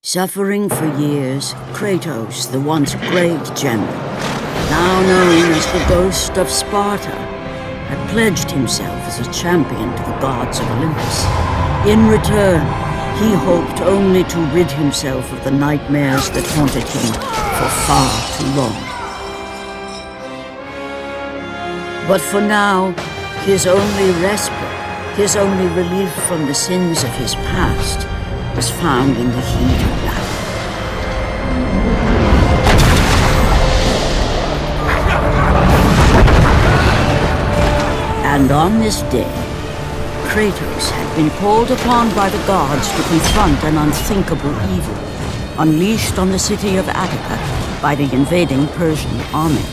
Suffering for years, Kratos, the once great general, now known as the Ghost of Sparta, had pledged himself as a champion to the gods of Olympus. In return, he hoped only to rid himself of the nightmares that haunted him for far too long. But for now, his only respite, his only relief from the sins of his past, was found in the heat of battle. And on this day, Kratos had been called upon by the gods to confront an unthinkable evil, unleashed on the city of Attica by the invading Persian army.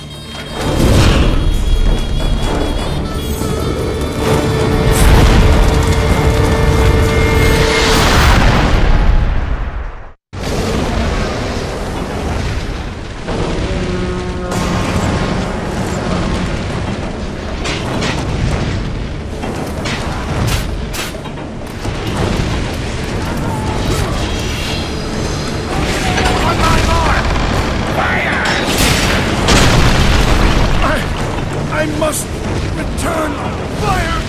I must return fire!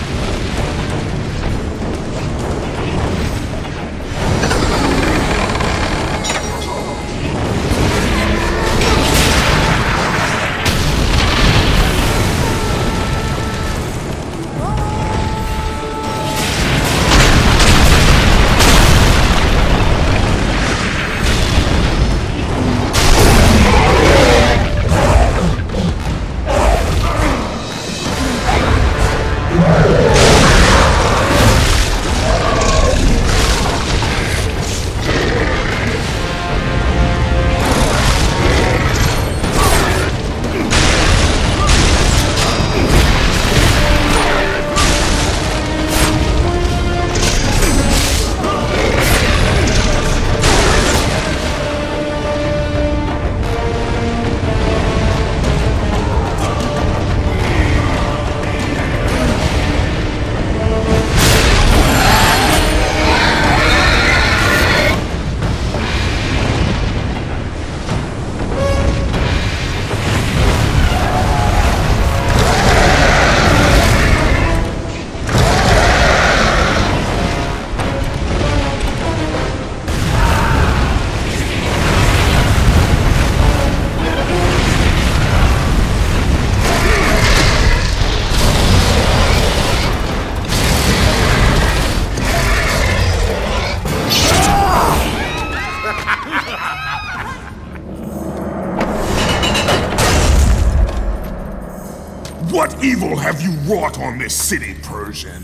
What evil have you wrought on this city, Persian?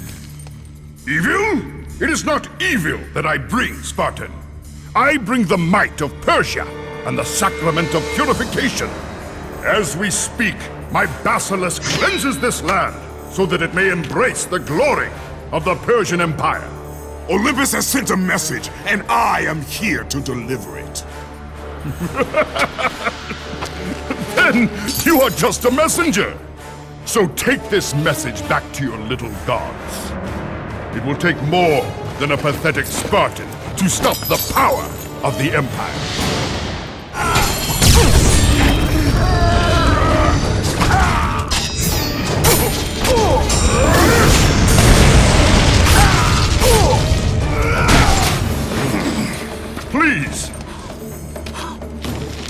Evil? It is not evil that I bring, Spartan. I bring the might of Persia and the sacrament of purification. As we speak, my basilisk cleanses this land so that it may embrace the glory of the Persian Empire. Olympus has sent a message, and I am here to deliver it. Then you are just a messenger. So take this message back to your little gods. It will take more than a pathetic Spartan to stop the power of the Empire.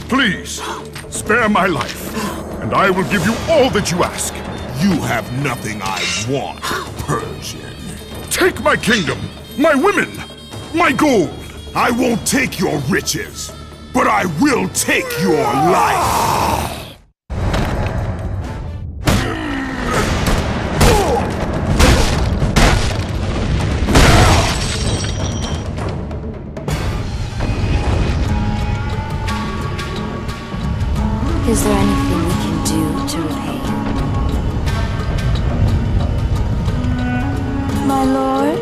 Please, spare my life, and I will give you all that you ask. You have nothing I want, Persian. Take my kingdom, my women, my gold. I won't take your riches, but I will take your life. Is there anything we can do to repay you? My lord?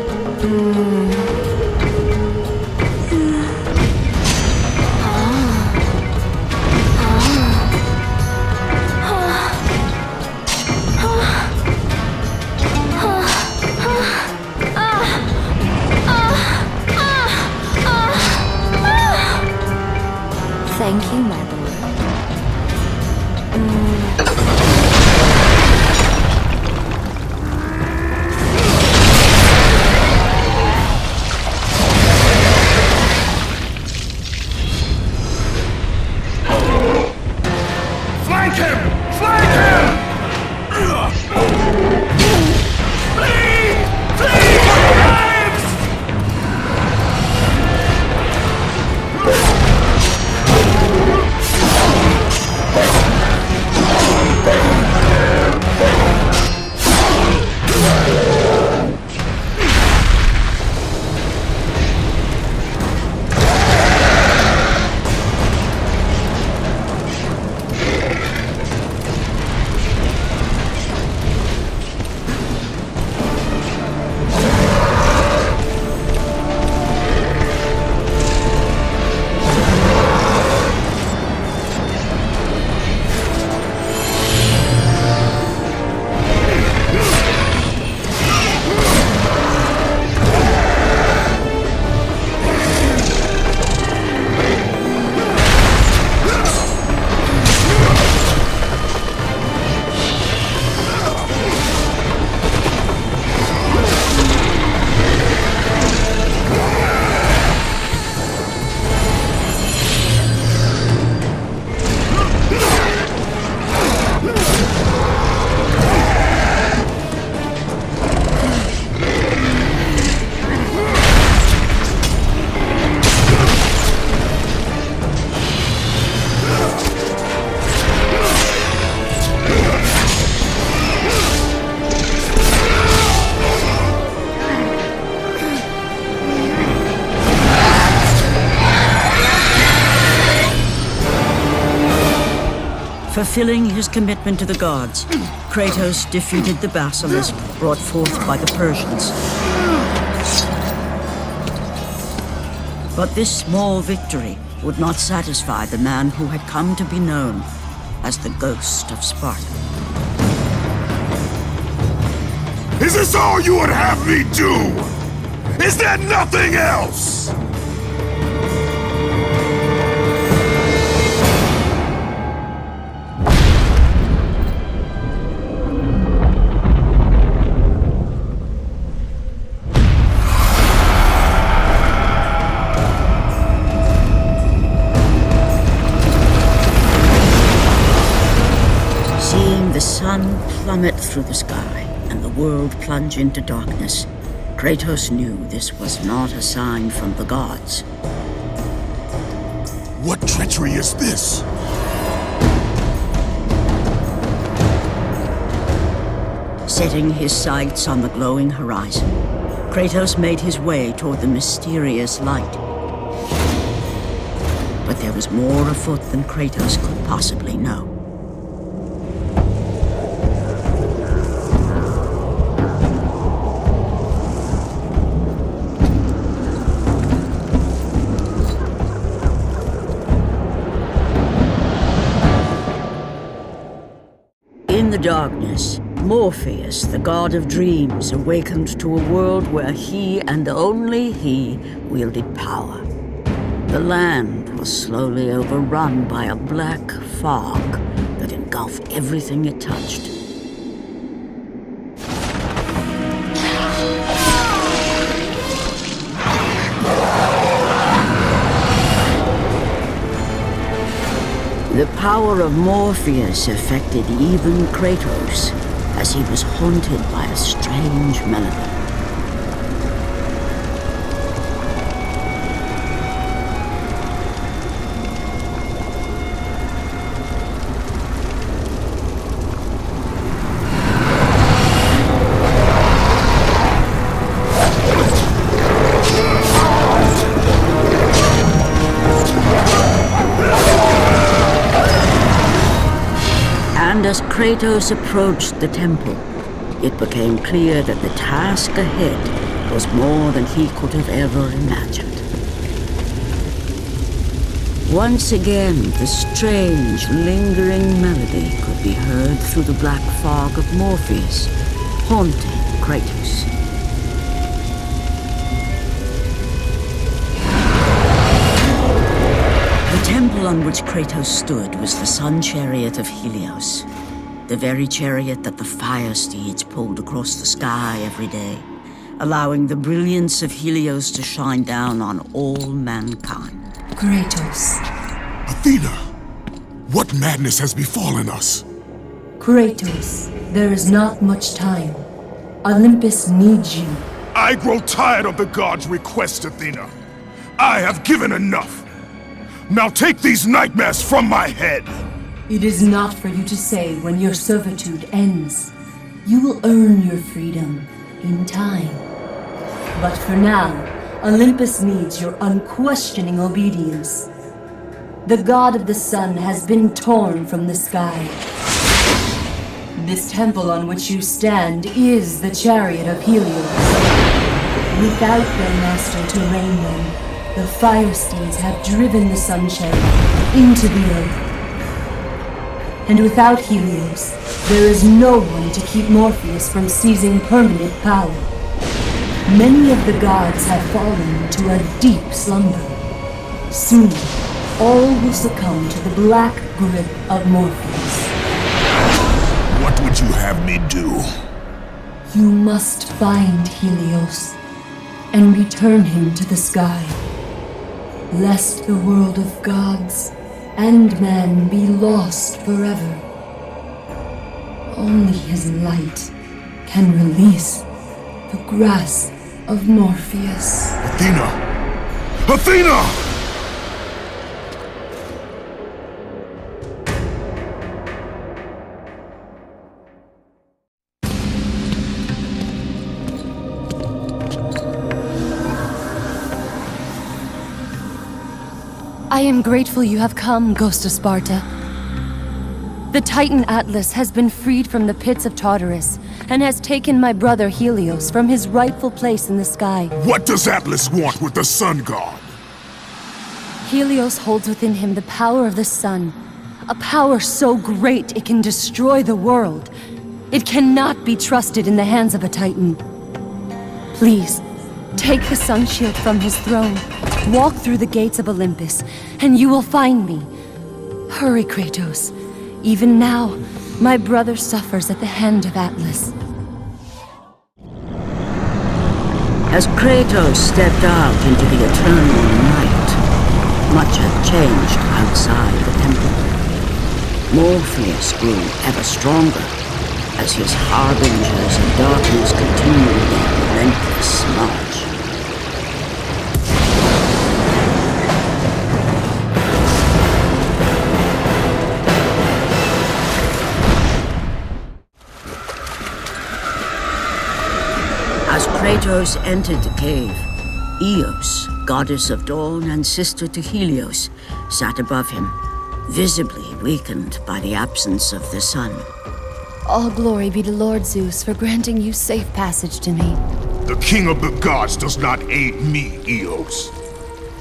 Fulfilling his commitment to the gods, Kratos defeated the basilisk brought forth by the Persians. But this small victory would not satisfy the man who had come to be known as the Ghost of Sparta. Is this all you would have me do? Is there nothing else? Seeing the sun plummet through the sky and the world plunge into darkness, Kratos knew this was not a sign from the gods. What treachery is this? Setting his sights on the glowing horizon, Kratos made his way toward the mysterious light. But there was more afoot than Kratos could possibly know. In the darkness, Morpheus, the god of dreams, awakened to a world where he and only he wielded power. The land was slowly overrun by a black fog that engulfed everything it touched. The power of Morpheus affected even Kratos, as he was haunted by a strange melody. And as Kratos approached the temple, it became clear that the task ahead was more than he could have ever imagined. Once again, the strange, lingering melody could be heard through the black fog of Morpheus, haunting Kratos. The temple on which Kratos stood was the sun chariot of Helios, the very chariot that the fire steeds pulled across the sky every day, allowing the brilliance of Helios to shine down on all mankind. Kratos. Athena! What madness has befallen us? Kratos, there is not much time. Olympus needs you. I grow tired of the gods' requests, Athena. I have given enough. Now take these nightmares from my head! It is not for you to say when your servitude ends. You will earn your freedom in time. But for now, Olympus needs your unquestioning obedience. The god of the sun has been torn from the sky. This temple on which you stand is the chariot of Helios. Without their master to reign them, the fire steeds have driven the sun chariot into the earth. And without Helios, there is no one to keep Morpheus from seizing permanent power. Many of the gods have fallen to a deep slumber. Soon, all will succumb to the black grip of Morpheus. What would you have me do? You must find Helios and return him to the sky, lest the world of gods and man be lost forever. Only his light can release the grasp of Morpheus. Athena! Athena! I am grateful you have come, Ghost of Sparta. The Titan Atlas has been freed from the pits of Tartarus, and has taken my brother Helios from his rightful place in the sky. What does Atlas want with the Sun God? Helios holds within him the power of the sun, a power so great it can destroy the world. It cannot be trusted in the hands of a Titan. Please, take the sun shield from his throne, walk through the gates of Olympus, and you will find me. Hurry, Kratos. Even now, my brother suffers at the hand of Atlas. As Kratos stepped out into the eternal night, much had changed outside the temple. Morpheus grew ever stronger as his harbingers of darkness continued their relentless march. As Kratos entered the cave, Eos, goddess of dawn and sister to Helios, sat above him, visibly weakened by the absence of the sun. All glory be to Lord Zeus for granting you safe passage to me. The king of the gods does not aid me, Eos.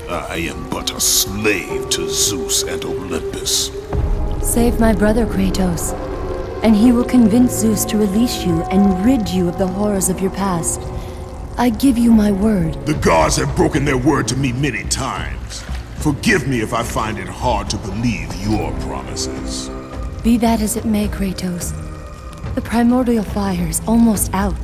I am but a slave to Zeus and Olympus. Save my brother Kratos, and he will convince Zeus to release you and rid you of the horrors of your past. I give you my word. The gods have broken their word to me many times. Forgive me if I find it hard to believe your promises. Be that as it may, Kratos. The primordial fire is almost out.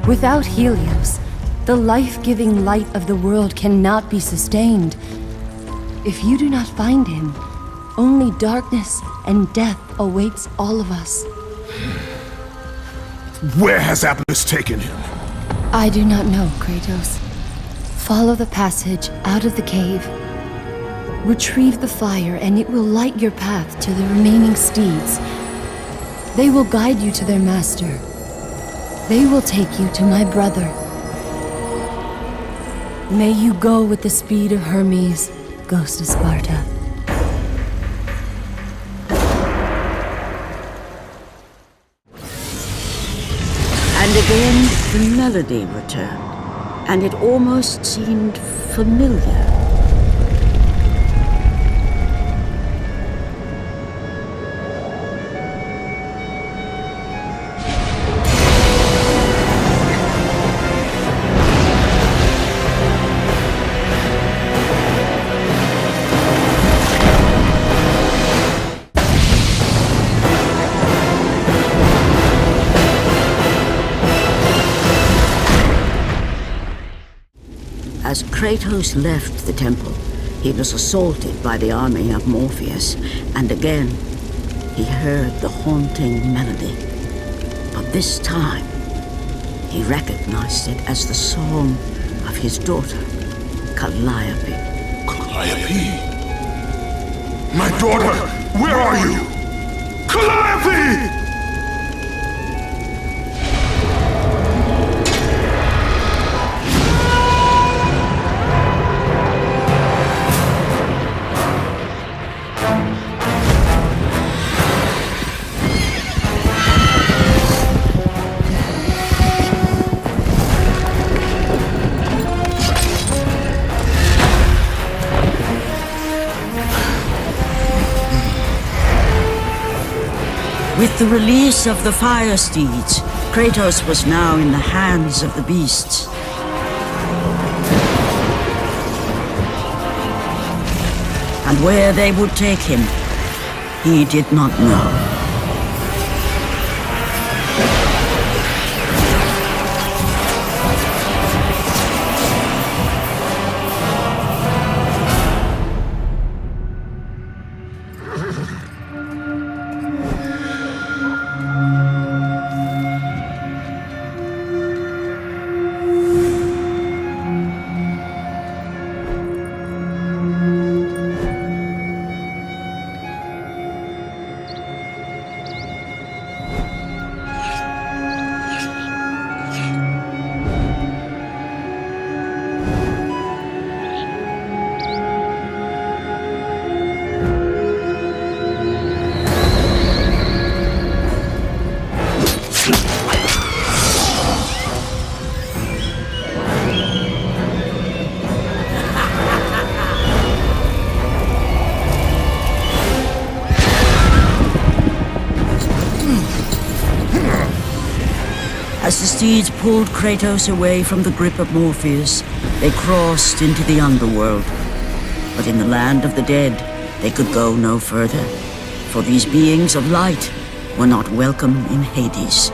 Without Helios, the life-giving light of the world cannot be sustained. If you do not find him, only darkness and death awaits all of us. Where has Atlas taken him? I do not know, Kratos. Follow the passage out of the cave. Retrieve the fire and it will light your path to the remaining steeds. They will guide you to their master. They will take you to my brother. May you go with the speed of Hermes, Ghost of Sparta. And again, the melody returned, and it almost seemed familiar. As Kratos left the temple, he was assaulted by the army of Morpheus, and again, he heard the haunting melody. But this time, he recognized it as the song of his daughter, Calliope. Calliope? My daughter, where are you? Calliope! With the release of the fire steeds, Kratos was now in the hands of the beasts. And where they would take him, he did not know. steeds pulled Kratos away from the grip of Morpheus, they crossed into the underworld. But in the land of the dead, they could go no further, for these beings of light were not welcome in Hades.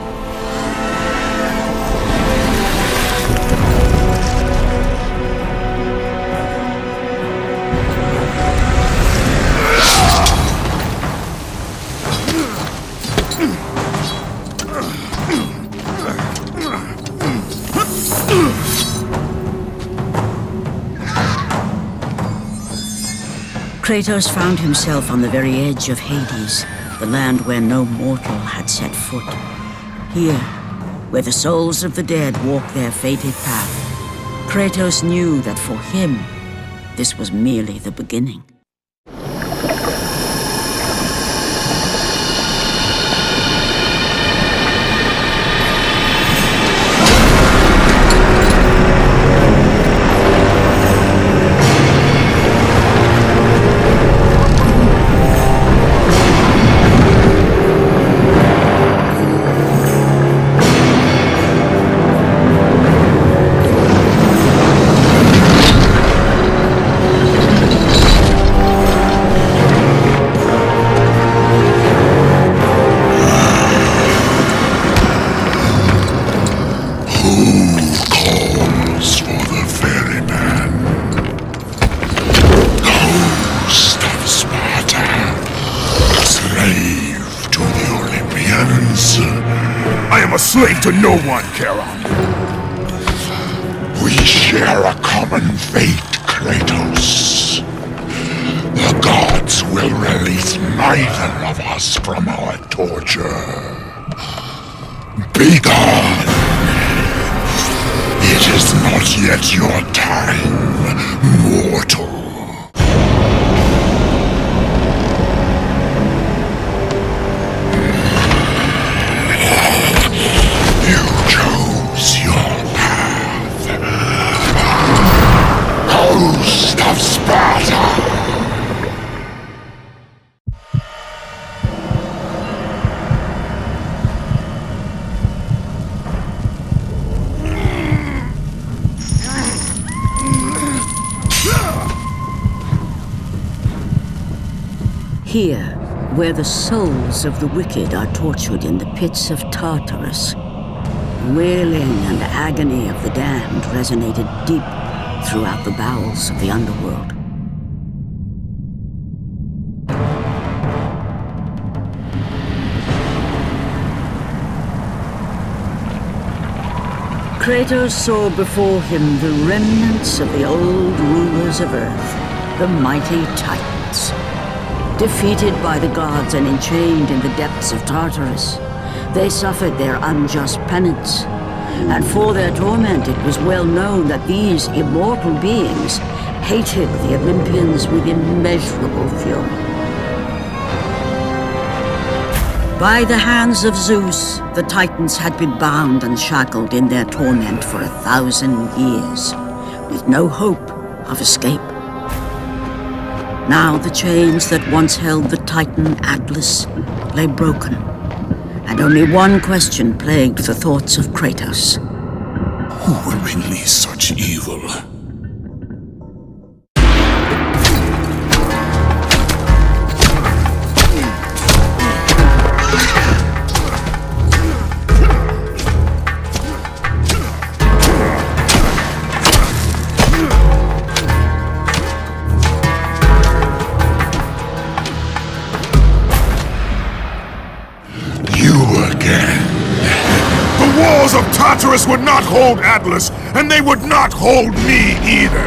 Kratos found himself on the very edge of Hades, the land where no mortal had set foot. Here, where the souls of the dead walk their fated path, Kratos knew that for him, this was merely the beginning. Slave to no one, Charon. We share a common fate, Kratos. The gods will release neither of us from our torture. Be gone! It is not yet your time, mortal. Of Sparta! Here, where the souls of the wicked are tortured in the pits of Tartarus, wailing and agony of the damned resonated deep throughout the bowels of the underworld. Kratos saw before him the remnants of the old rulers of Earth, the mighty Titans. Defeated by the gods and enchained in the depths of Tartarus, they suffered their unjust penance. And for their torment, it was well known that these immortal beings hated the Olympians with immeasurable fury. By the hands of Zeus, the Titans had been bound and shackled in their torment for 1,000 years, with no hope of escape. Now the chains that once held the Titan Atlas lay broken, and only one question plagued the thoughts of Kratos. Who will release such evil? The walls of Tartarus would not hold Atlas, and they would not hold me either.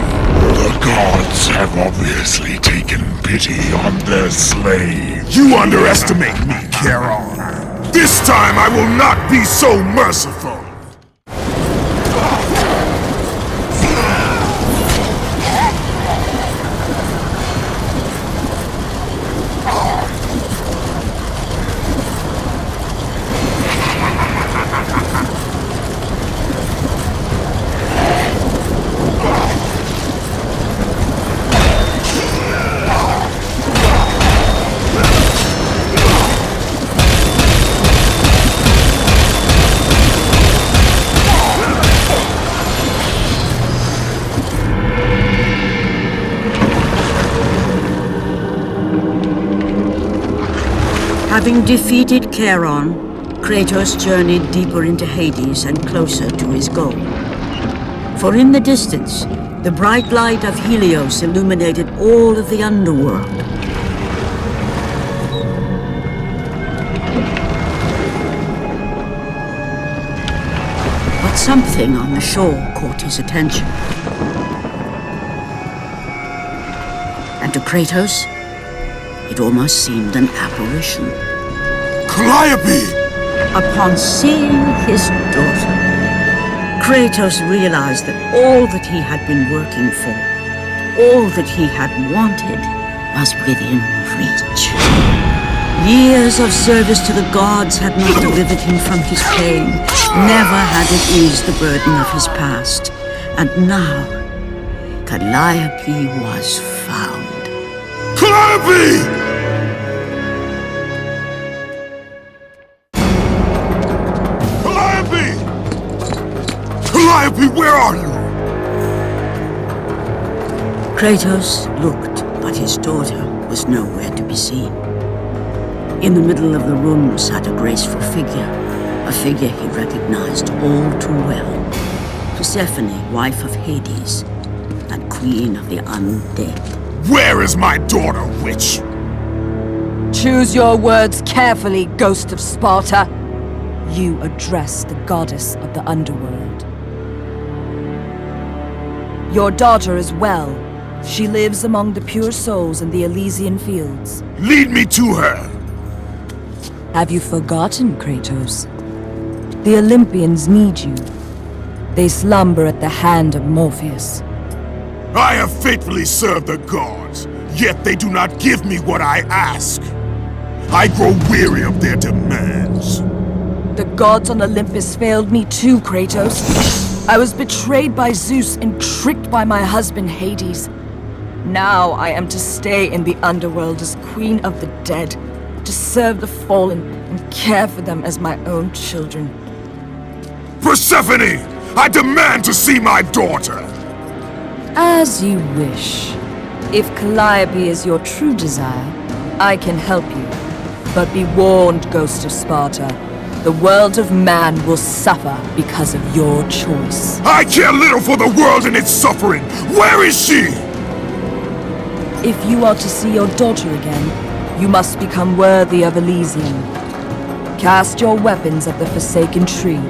The gods have obviously taken pity on their slaves. You underestimate me, Charon. This time I will not be so merciful. Having defeated Charon, Kratos journeyed deeper into Hades and closer to his goal. For in the distance, the bright light of Helios illuminated all of the underworld. But something on the shore caught his attention. And to Kratos, it almost seemed an apparition. Calliope! Upon seeing his daughter, Kratos realized that all that he had been working for, all that he had wanted, was within reach. Years of service to the gods had not delivered him from his pain, never had it eased the burden of his past. And now, Calliope was found. Calliope! Calliope, where are you? Kratos looked, but his daughter was nowhere to be seen. In the middle of the room sat a graceful figure, a figure he recognized all too well. Persephone, wife of Hades, and queen of the undead. Where is my daughter, witch? Choose your words carefully, Ghost of Sparta. You address the goddess of the underworld. Your daughter is well. She lives among the pure souls in the Elysian fields. Lead me to her! Have you forgotten, Kratos? The Olympians need you. They slumber at the hand of Morpheus. I have faithfully served the gods, yet they do not give me what I ask. I grow weary of their demands. The gods on Olympus failed me too, Kratos. I was betrayed by Zeus and tricked by my husband Hades. Now I am to stay in the underworld as queen of the dead, to serve the fallen and care for them as my own children. Persephone! I demand to see my daughter! As you wish. If Calliope is your true desire, I can help you. But be warned, Ghost of Sparta. The world of man will suffer because of your choice. I care little for the world and its suffering! Where is she? If you are to see your daughter again, you must become worthy of Elysium. Cast your weapons at the Forsaken Tree,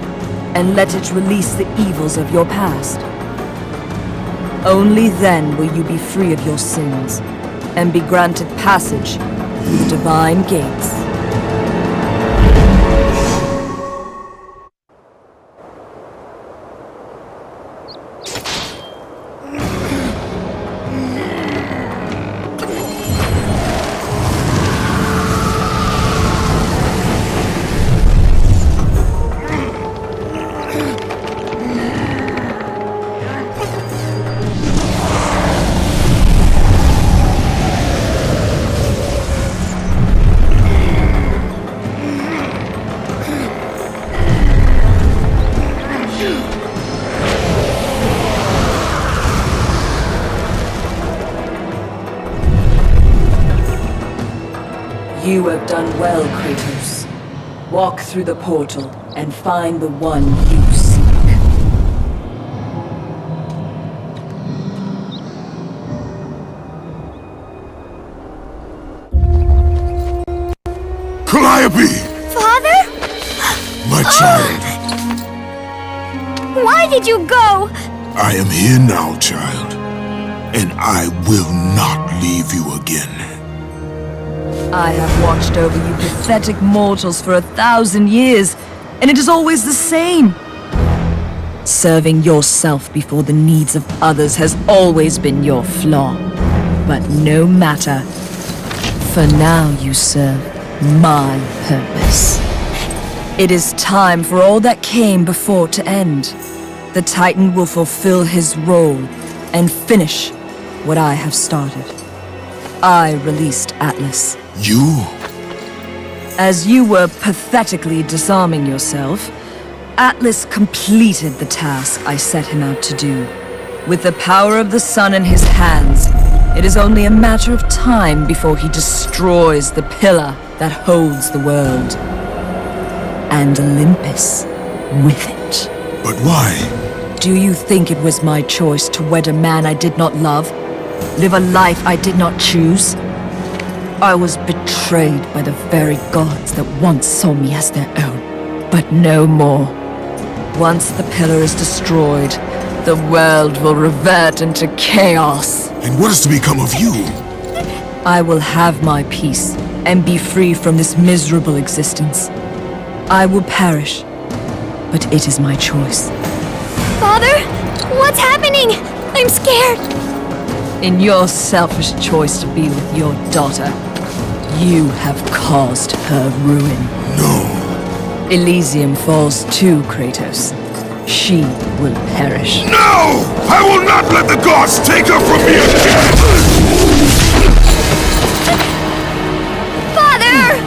and let it release the evils of your past. Only then will you be free of your sins, and be granted passage through the divine gates. You have done well, Kratos. Walk through the portal and find the one you seek. Calliope! Father? My child. Why did you go? I am here now, child. And I will not leave you again. I have watched over you pathetic mortals for 1,000 years, and it is always the same. Serving yourself before the needs of others has always been your flaw. But no matter. For now you serve my purpose. It is time for all that came before to end. The Titan will fulfill his role and finish what I have started. I released Atlas. You? As you were pathetically disarming yourself, Atlas completed the task I set him out to do. With the power of the sun in his hands, It is only a matter of time before he destroys the pillar that holds the world. And Olympus with it. But why? Do you think it was my choice to wed a man I did not love? Live a life I did not choose? I was betrayed by the very gods that once saw me as their own. But no more. Once the pillar is destroyed, the world will revert into chaos. And what is to become of you? I will have my peace and be free from this miserable existence. I will perish, but it is my choice. Father? What's happening? I'm scared. In your selfish choice to be with your daughter, you have caused her ruin. No. Elysium falls too, Kratos. She will perish. No! I will not let the gods take her from me again! Father!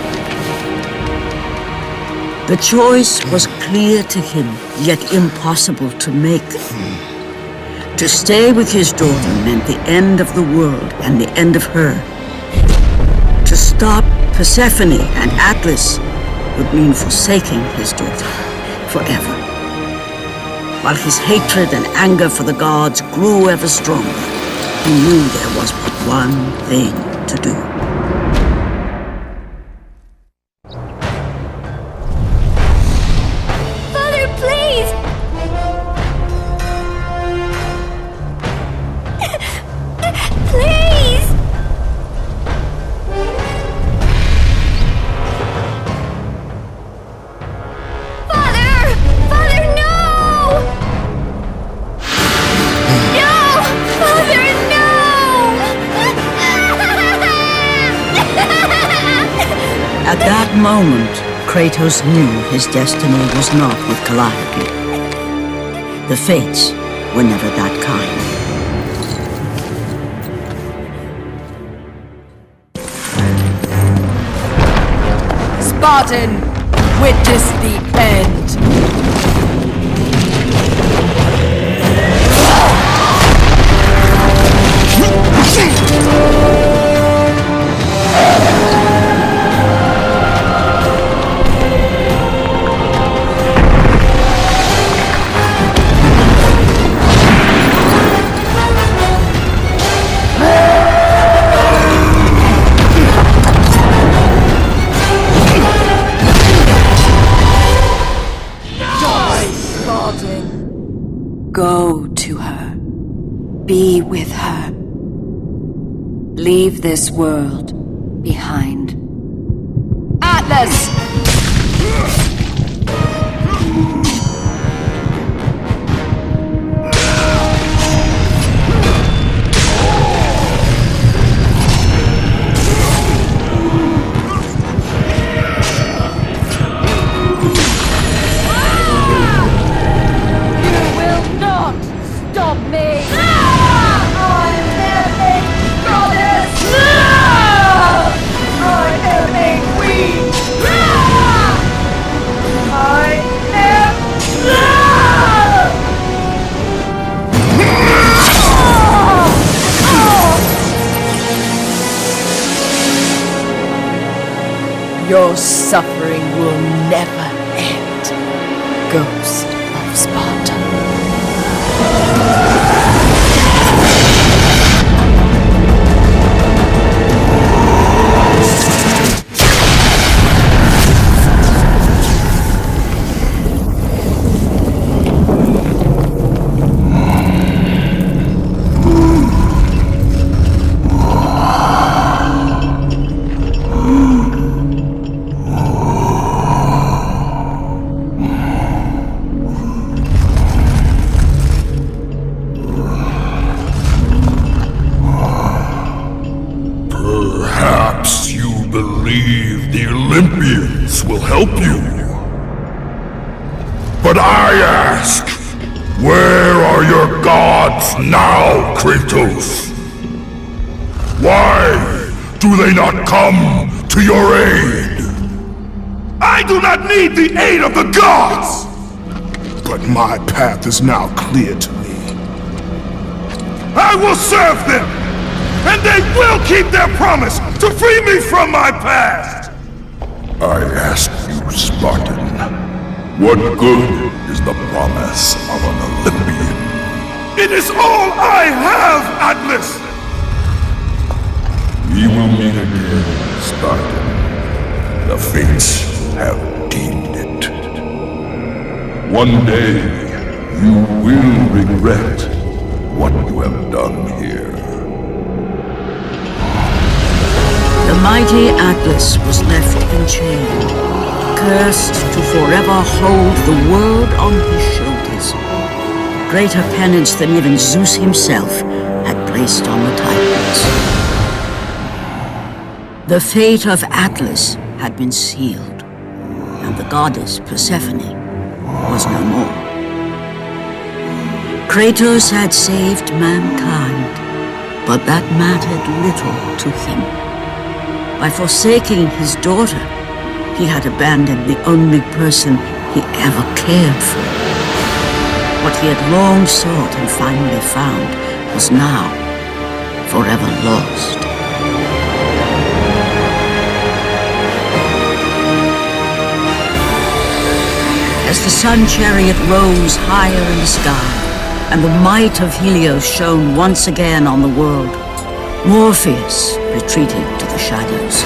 The choice was clear to him, yet impossible to make. To stay with his daughter meant the end of the world and the end of her. To stop Persephone and Atlas would mean forsaking his daughter forever. While his hatred and anger for the gods grew ever stronger, he knew there was but one thing to do. Father, please! Please! Father! Father, no! No! Father, no! At that moment, Kratos knew his destiny was not with Calliope. The fates were never that kind. Spartan, witness the end. Go to her. Be with her. Leave this world behind. Atlas! Your suffering will never end, Ghost of Sparta. Perhaps you believe the Olympians will help you. But I ask, where are your gods now, Kratos? Why do they not come to your aid? I do not need the aid of the gods! But my path is now clear to me. I will serve them! and they will keep their promise to free me from my past! I ask you, Spartan, what good is the promise of an Olympian? It is all I have, Atlas! We will meet again, Spartan. The fates have deemed it. One day, you will regret what you have done here. The mighty Atlas was left enchained, cursed to forever hold the world on his shoulders. Greater penance than even Zeus himself had placed on the Titans. The fate of Atlas had been sealed, and the goddess Persephone was no more. Kratos had saved mankind, but that mattered little to him. By forsaking his daughter, he had abandoned the only person he ever cared for. What he had long sought and finally found was now forever lost. As the sun chariot rose higher in the sky, and the might of Helios shone once again on the world, Morpheus retreated to the shadows.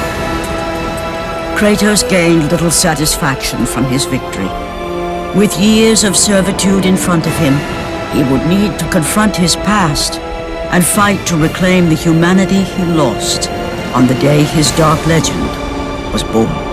Kratos gained little satisfaction from his victory. With years of servitude in front of him, he would need to confront his past and fight to reclaim the humanity he lost on the day his dark legend was born.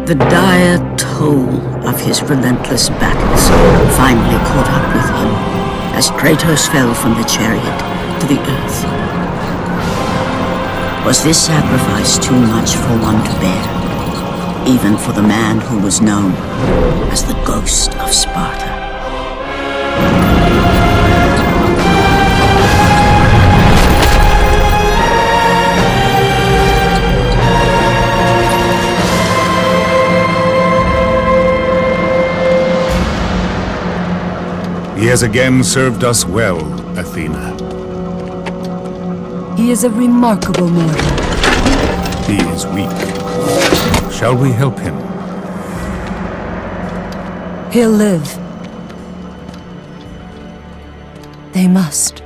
The dire toll of his relentless battles finally caught up with him as Kratos fell from the chariot to the earth. Was this sacrifice too much for one to bear, even for the man who was known as the Ghost of Sparta? He has again served us well, Athena. He is a remarkable mortal. He is weak. Shall we help him? He'll live. They must.